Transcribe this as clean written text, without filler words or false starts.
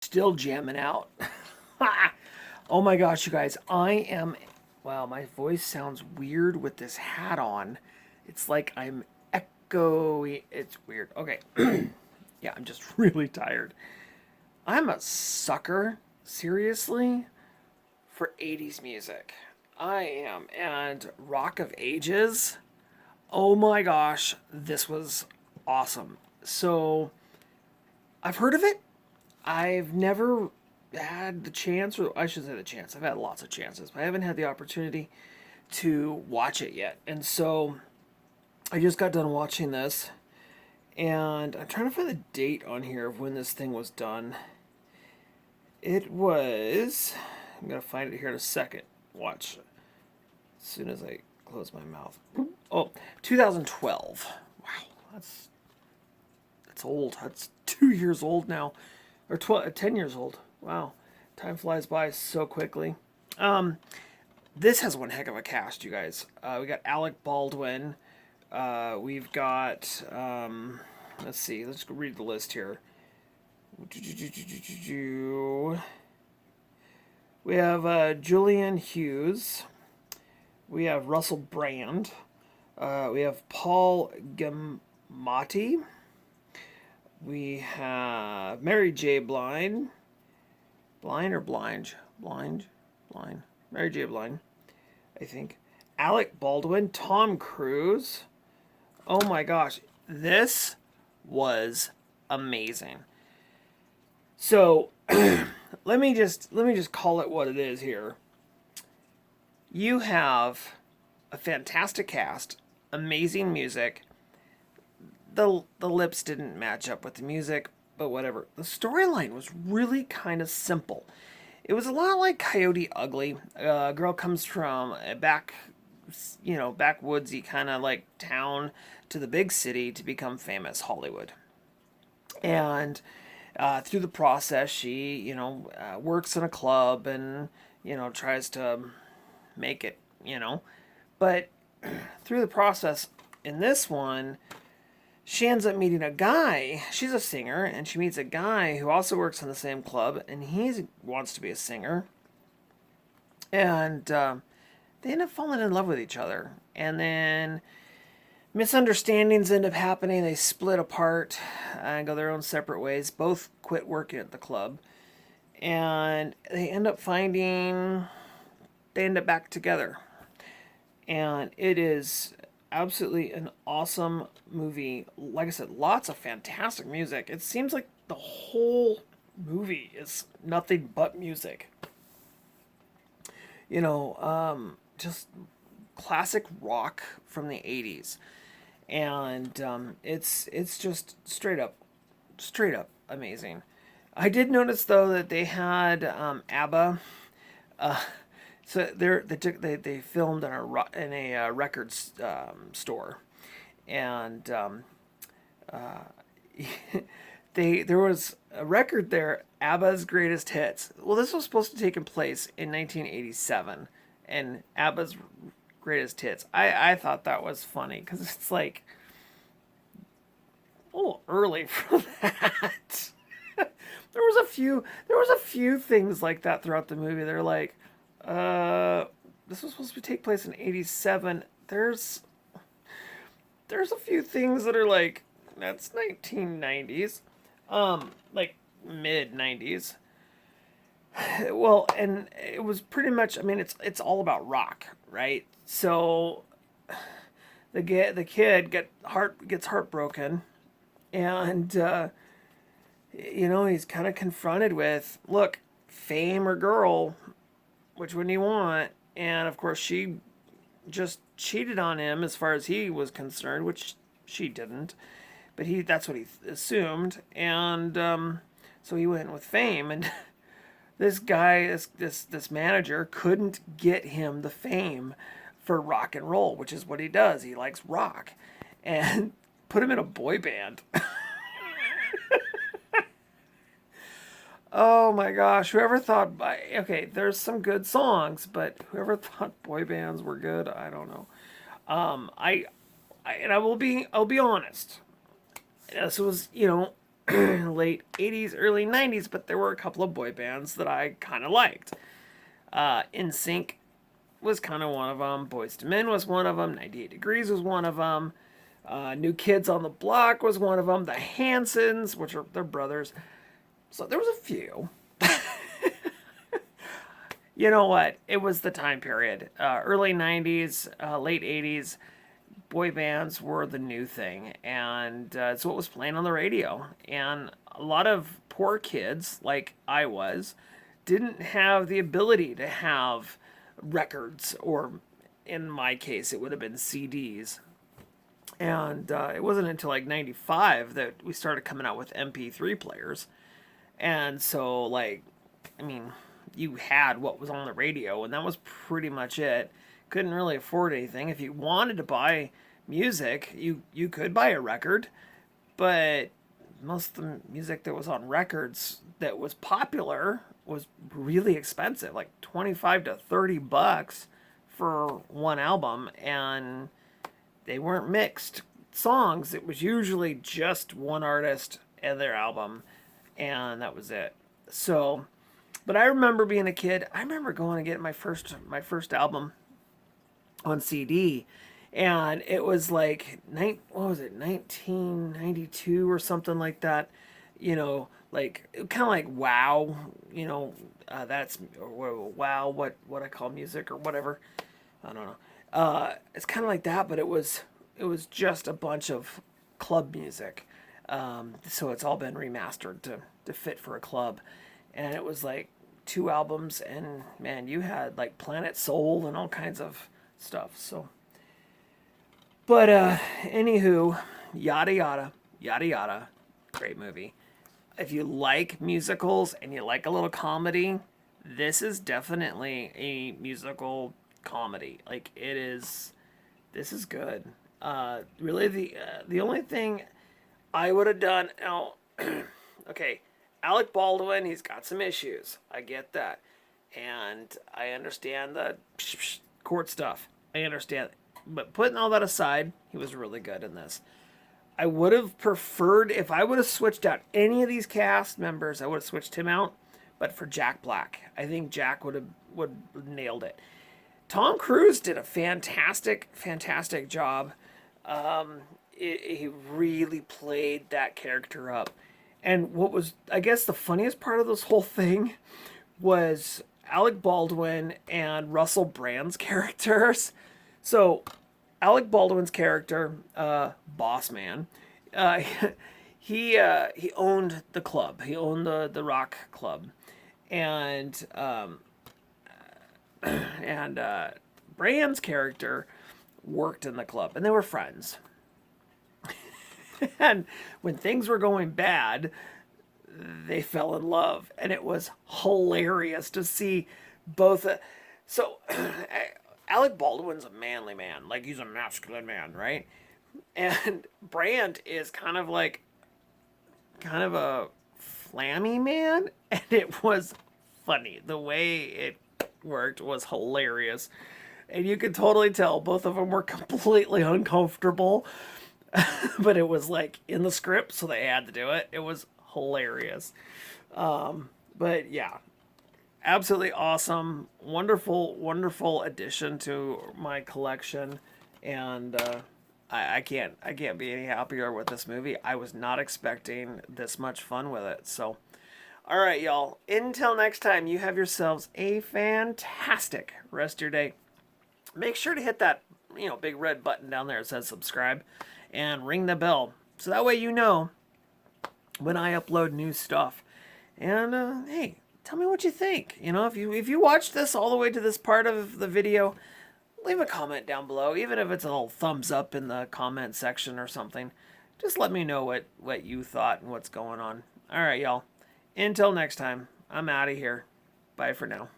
Still jamming out. Oh my gosh, you guys, I am. Wow, my voice sounds weird with this hat on. It's like I'm echoey. It's weird. Okay. Yeah, I'm just really tired. I'm a sucker, seriously, for 80s music. I am. And Rock of Ages. Oh my gosh, this was awesome. So, I've heard of it. I've never had the chance, or I should say the chance. I've had lots of chances, but I haven't had the opportunity to watch it yet. And so I just got done watching this, and I'm trying to find the date on here of when this thing was done. It was. I'm going to find it here in a second. Watch. As soon as I close my mouth. Oh, 2012. Wow, that's old. That's 2 years old now, or 10 years old. Wow, time flies by so quickly. Um, this has one heck of a cast, you guys. We got Alec Baldwin. We've got let's see. Let's go read the list here. We have Julian Hughes. We have Russell Brand. We have Paul Giamatti. We have Mary J. Blind. Blind or Blind? Blind? Blind. Mary J. Blind, I think. Alec Baldwin. Tom Cruise. Oh my gosh. This was amazing. So let me just call it what it is here. You have a fantastic cast, amazing music. The lips didn't match up with the music, but whatever. The storyline was really kind of simple. It was a lot like Coyote Ugly. A girl comes from a backwoodsy kind of like town to the big city to become famous, Hollywood. And through the process, she, works in a club and, tries to make it, But through the process in this one, she ends up meeting a guy. She's a singer, and she meets a guy who also works in the same club, and he wants to be a singer. And they end up falling in love with each other. And then misunderstandings end up happening. They split apart and go their own separate ways. Both quit working at the club. And they end up they end up back together. And it is absolutely an awesome movie. Like I said, lots of fantastic music. It seems like the whole movie is nothing but music. Just classic rock from the 80s. And it's just straight up amazing. I did notice though that they had ABBA. Uh, so they filmed in a records store, and there was a record there, ABBA's Greatest Hits. Well, this was supposed to take place in 1987, and ABBA's Greatest Hits. I thought that was funny because it's like a little early for that. There was a few things like that throughout the movie. They're like, this was supposed to take place in '87. There's a few things that are like, that's 1990s, like mid 90s. Well, and it was pretty much. I mean, it's all about rock, right? So the kid gets heartbroken, and he's kind of confronted with, look, fame or girl, which one do you want? And of course, she just cheated on him as far as he was concerned, which she didn't, but that's what he assumed, and so he went with fame, and this guy, this manager, couldn't get him the fame for rock and roll, which is what he does. He likes rock, and put him in a boy band. Oh my gosh, whoever thought, okay, there's some good songs, but whoever thought boy bands were good, I don't know. I and I'll be honest. This was, late 80s, early 90s, but there were a couple of boy bands that I kind of liked. NSYNC was kind of one of them. Boyz II Men was one of them. 98 Degrees was one of them. New Kids on the Block was one of them. The Hansons, which are their brothers. So there was a few. You know what? It was the time period. Early 90s, late 80s, boy bands were the new thing. And it's what was playing on the radio. And a lot of poor kids, like I was, didn't have the ability to have records, or in my case, it would have been CDs. And it wasn't until like 95 that we started coming out with MP3 players. And so, like, I mean, you had what was on the radio, and that was pretty much it. Couldn't really afford anything. If you wanted to buy music, you could buy a record, but most of the music that was on records that was popular was really expensive, like 25 to 30 bucks for one album, and they weren't mixed songs. It was usually just one artist and their album, and that was it. So, but I remember being a kid. I remember going and getting my first album on CD, and it was like what was it, 1992 or something like that. You know, like kind of like Wow. You know, that's Wow. What I call music or whatever. I don't know. It's kind of like that, but it was just a bunch of club music. So it's all been remastered to fit for a club, and it was like two albums, and man, you had like Planet Soul and all kinds of stuff. So, but anywho, yada yada yada yada, great movie. If you like musicals and you like a little comedy, this is definitely a musical comedy. Like it is, this is good. Really, the only thing I would have done now, okay, Alec Baldwin, he's got some issues. I get that, and I understand the court stuff. I understand, but putting all that aside, he was really good in this. I would have preferred if I would have switched out any of these cast members. I would have switched him out, but for Jack Black, I think Jack would nailed it. Tom Cruise did a fantastic job. He really played that character up. And what was, I guess, the funniest part of this whole thing was Alec Baldwin and Russell Brand's characters. So, Alec Baldwin's character, Boss Man, uh, he owned the club. He owned the rock club, and Brand's character worked in the club, and they were friends. And when things were going bad, they fell in love, and it was hilarious to see both. So, Alec Baldwin's a manly man, like he's a masculine man, right? And Brand is kind of a flammy man, and it was funny. The way it worked was hilarious, and you could totally tell both of them were completely uncomfortable. But it was like in the script, so they had to do it. It was hilarious. But yeah, absolutely awesome, wonderful addition to my collection, and I can't be any happier with this movie. I was not expecting this much fun with it. So, all right, y'all. Until next time, you have yourselves a fantastic rest of your day. Make sure to hit that big red button down there that says subscribe, and ring the bell so that way you know when I upload new stuff. And hey, tell me what you think. If you watched this all the way to this part of the video, leave a comment down below, even if it's a little thumbs up in the comment section or something. Just let me know what you thought and what's going on. All right, y'all. Until next time, I'm out of here. Bye for now.